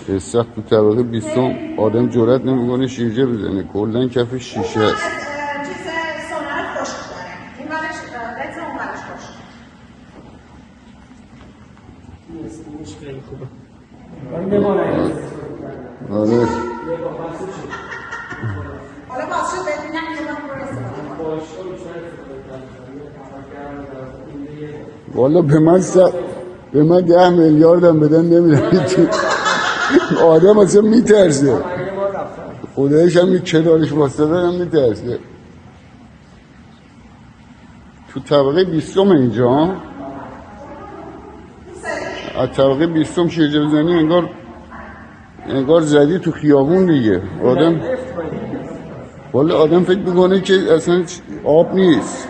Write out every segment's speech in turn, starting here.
استخ تو طبقه 20 آدم جرئت نمیکنه شیرجه بزنه، کلا کف شیشه است. آره والا به من 10 میلیاردم بدن نمیدن. آدم اصلا میترسه، خدایش هم یک کنارش واسطه هم میترسه. تو طبقه 20 اینجا از طبقه 20 شیرجه بزنی انگار زدی تو خیابون دیگه. آدم فکر میکنه که اصلا آب نیست،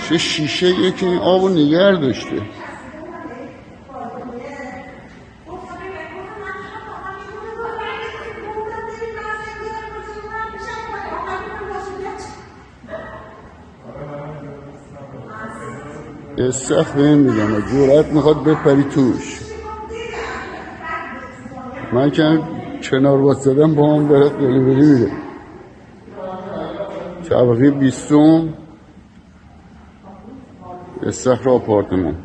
چه شیشه یکی این آب رو نگر داشته. استخ بهم میدم جرأت میخواد بپری توش. من که کنار واسدم با هم دارد بلی میره. طبقه 20 استخر آپارتمان.